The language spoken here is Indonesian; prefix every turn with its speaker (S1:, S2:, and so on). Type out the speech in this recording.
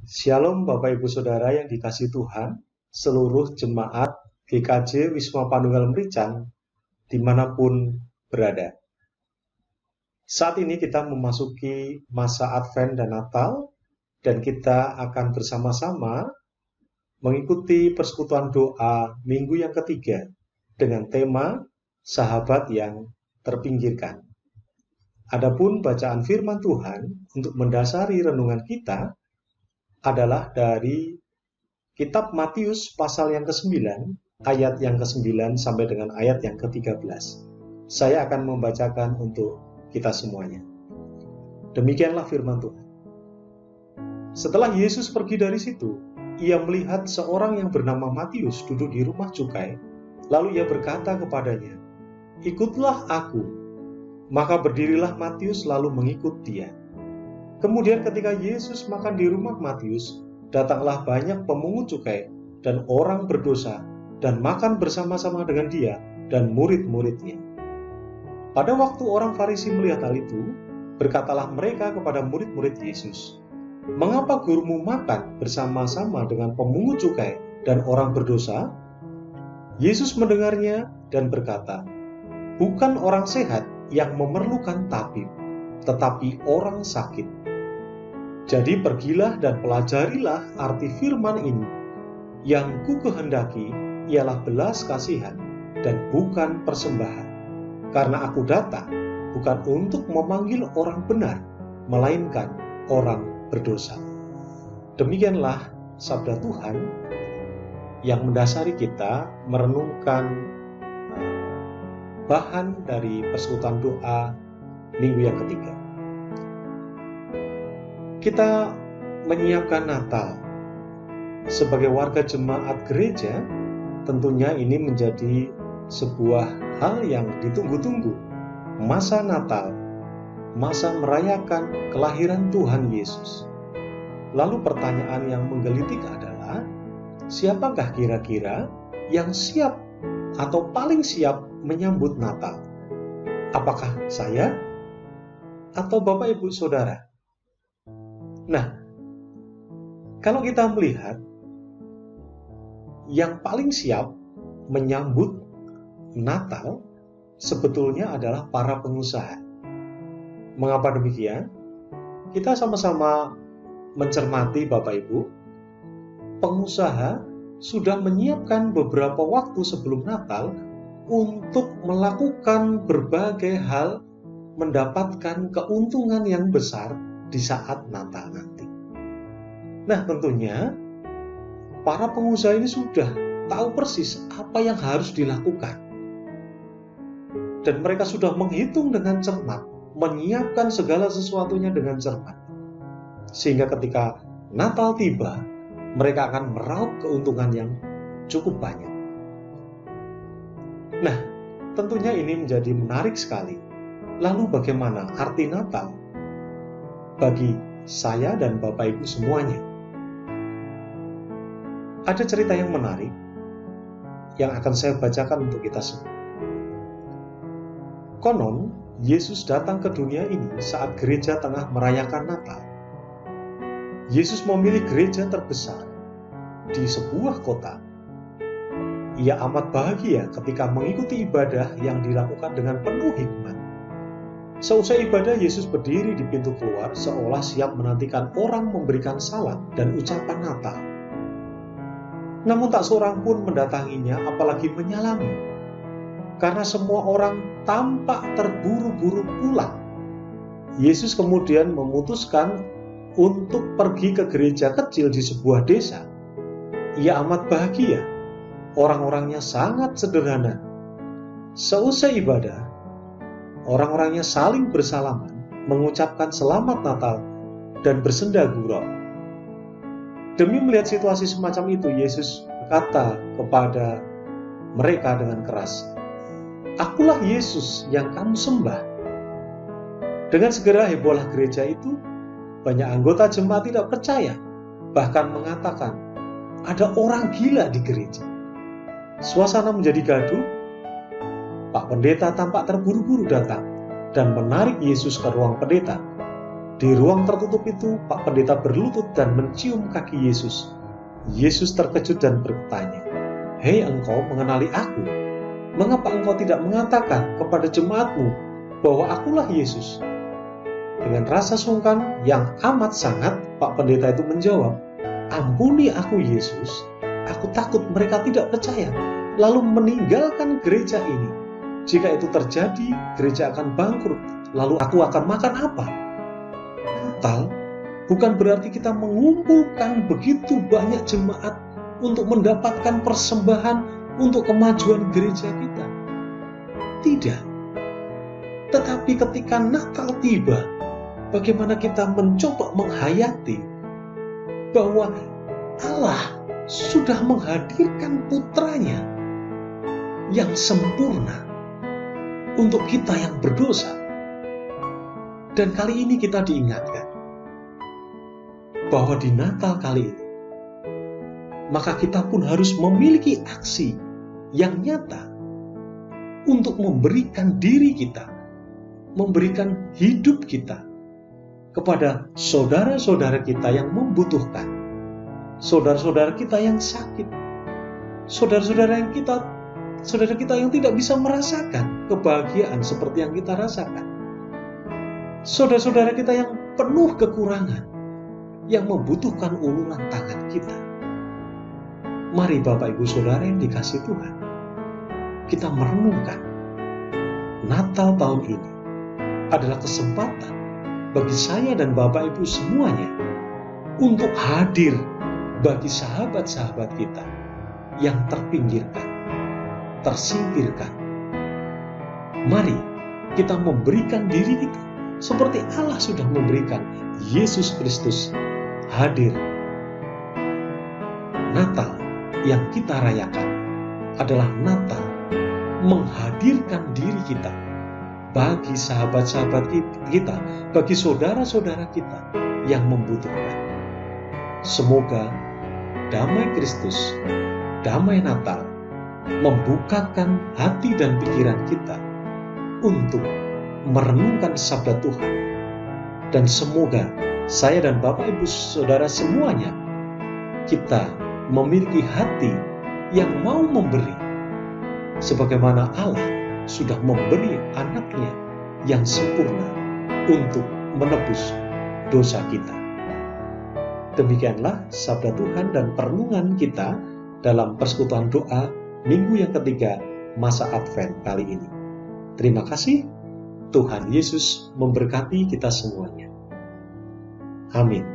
S1: Shalom Bapak Ibu Saudara yang dikasihi Tuhan, seluruh jemaat GKJ Wisma Panunggal Merican, dimanapun berada. Saat ini kita memasuki masa Advent dan Natal, dan kita akan bersama-sama mengikuti persekutuan doa minggu yang ketiga dengan tema Sahabat yang Terpinggirkan. Adapun bacaan firman Tuhan untuk mendasari renungan kita adalah dari kitab Matius pasal yang ke-9, ayat yang ke-9 sampai dengan ayat yang ke-13. Saya akan membacakan untuk kita semuanya. Demikianlah firman Tuhan. Setelah Yesus pergi dari situ, ia melihat seorang yang bernama Matius duduk di rumah cukai, lalu ia berkata kepadanya, "Ikutlah aku." Maka berdirilah Matius lalu mengikut dia. Kemudian ketika Yesus makan di rumah Matius, datanglah banyak pemungut cukai dan orang berdosa dan makan bersama-sama dengan dia dan murid-muridnya. Pada waktu orang Farisi melihat hal itu, berkatalah mereka kepada murid-murid Yesus, "Mengapa gurumu makan bersama-sama dengan pemungut cukai dan orang berdosa?" Yesus mendengarnya dan berkata, "Bukan orang sehat yang memerlukan tabib, tetapi orang sakit. Jadi pergilah dan pelajarilah arti firman ini. Yang ku kehendaki ialah belas kasihan dan bukan persembahan. Karena aku datang bukan untuk memanggil orang benar, melainkan orang berdosa." Demikianlah sabda Tuhan yang mendasari kita merenungkan bahan dari persekutuan doa minggu yang ketiga. Kita menyiapkan Natal. Sebagai warga jemaat gereja, tentunya ini menjadi sebuah hal yang ditunggu-tunggu. Masa Natal, masa merayakan kelahiran Tuhan Yesus. Lalu pertanyaan yang menggelitik adalah, siapakah kira-kira yang siap atau paling siap menyambut Natal? Apakah saya atau Bapak Ibu Saudara? Nah, kalau kita melihat yang paling siap menyambut Natal sebetulnya adalah para pengusaha. Mengapa demikian? Kita sama-sama mencermati Bapak Ibu. Pengusaha sudah menyiapkan beberapa waktu sebelum Natal untuk melakukan berbagai hal, mendapatkan keuntungan yang besar di saat Natal nanti. Nah, tentunya para pengusaha ini sudah tahu persis apa yang harus dilakukan. Dan mereka sudah menghitung dengan cermat, menyiapkan segala sesuatunya dengan cermat. Sehingga ketika Natal tiba, mereka akan meraup keuntungan yang cukup banyak. Nah, tentunya ini menjadi menarik sekali. Lalu bagaimana arti Natal bagi saya dan Bapak Ibu semuanya? Ada cerita yang menarik yang akan saya bacakan untuk kita semua. Konon, Yesus datang ke dunia ini saat gereja tengah merayakan Natal. Yesus memilih gereja terbesar di sebuah kota. Ia amat bahagia ketika mengikuti ibadah yang dilakukan dengan penuh hikmat. Seusai ibadah, Yesus berdiri di pintu keluar seolah siap menantikan orang memberikan salam dan ucapan Natal. Namun tak seorang pun mendatanginya apalagi menyalami, karena semua orang tampak terburu-buru pulang. Yesus kemudian memutuskan untuk pergi ke gereja kecil di sebuah desa. Ia amat bahagia, orang-orangnya sangat sederhana. Seusai ibadah, orang-orangnya saling bersalaman, mengucapkan selamat Natal, dan bersenda gurau. Demi melihat situasi semacam itu, Yesus berkata kepada mereka dengan keras, "Akulah Yesus yang kamu sembah." Dengan segera hebohlah gereja itu. Banyak anggota jemaat tidak percaya, bahkan mengatakan, "Ada orang gila di gereja." Suasana menjadi gaduh. Pak Pendeta tampak terburu-buru datang dan menarik Yesus ke ruang pendeta. Di ruang tertutup itu, Pak Pendeta berlutut dan mencium kaki Yesus. Yesus terkejut dan bertanya, "Hei, engkau mengenali aku? Mengapa engkau tidak mengatakan kepada jemaatmu bahwa akulah Yesus?" Dengan rasa sungkan yang amat sangat, Pak Pendeta itu menjawab, "Ampuni aku Yesus, aku takut mereka tidak percaya, lalu meninggalkan gereja ini. Jika itu terjadi, gereja akan bangkrut, lalu aku akan makan apa?" Natal bukan berarti kita mengumpulkan begitu banyak jemaat untuk mendapatkan persembahan untuk kemajuan gereja kita. Tidak. Tetapi ketika Natal tiba, bagaimana kita mencoba menghayati bahwa Allah sudah menghadirkan putranya yang sempurna untuk kita yang berdosa. Dan kali ini kita diingatkan bahwa di Natal kali ini, maka kita pun harus memiliki aksi yang nyata untuk memberikan diri kita, memberikan hidup kita kepada saudara-saudara kita yang membutuhkan, saudara-saudara kita yang sakit, saudara kita yang tidak bisa merasakan kebahagiaan seperti yang kita rasakan, saudara-saudara kita yang penuh kekurangan, yang membutuhkan uluran tangan kita. Mari Bapak Ibu Saudara yang dikasihi Tuhan, kita merenungkan Natal tahun ini adalah kesempatan bagi saya dan Bapak Ibu semuanya untuk hadir bagi sahabat-sahabat kita yang terpinggirkan, tersingkirkan. Mari kita memberikan diri kita seperti Allah sudah memberikan Yesus Kristus hadir. Natal yang kita rayakan adalah Natal menghadirkan diri kita bagi sahabat-sahabat kita, bagi saudara-saudara kita yang membutuhkan. Semoga damai Kristus, damai Natal membukakan hati dan pikiran kita untuk merenungkan sabda Tuhan. Dan semoga saya dan Bapak Ibu Saudara semuanya, kita memiliki hati yang mau memberi, sebagaimana Allah sudah memberi anaknya yang sempurna untuk menebus dosa kita. Demikianlah sabda Tuhan dan perenungan kita dalam persekutuan doa minggu yang ketiga masa Advent kali ini. Terima kasih. Tuhan Yesus memberkati kita semuanya. Amin.